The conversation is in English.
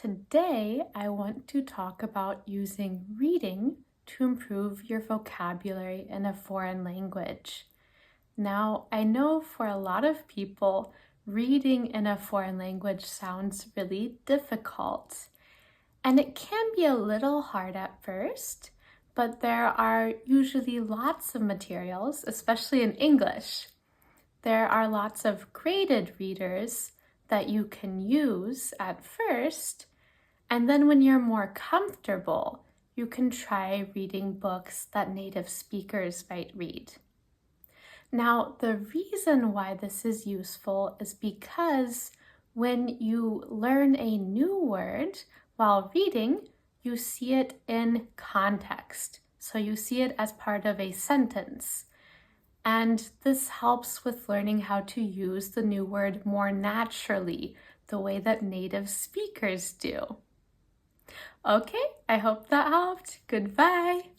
Today, I want to talk about using reading to improve your vocabulary in a foreign language. Now, I know for a lot of people, reading in a foreign language sounds really difficult, and it can be a little hard at first, but there are usually lots of materials, especially in English. There are lots of graded readers that you can use at first, and then when you're more comfortable, you can try reading books that native speakers might read. Now, the reason why this is useful is because when you learn a new word while reading, you see it in context. So you see it as part of a sentence. And this helps with learning how to use the new word more naturally, the way that native speakers do. Okay, I hope that helped. Goodbye.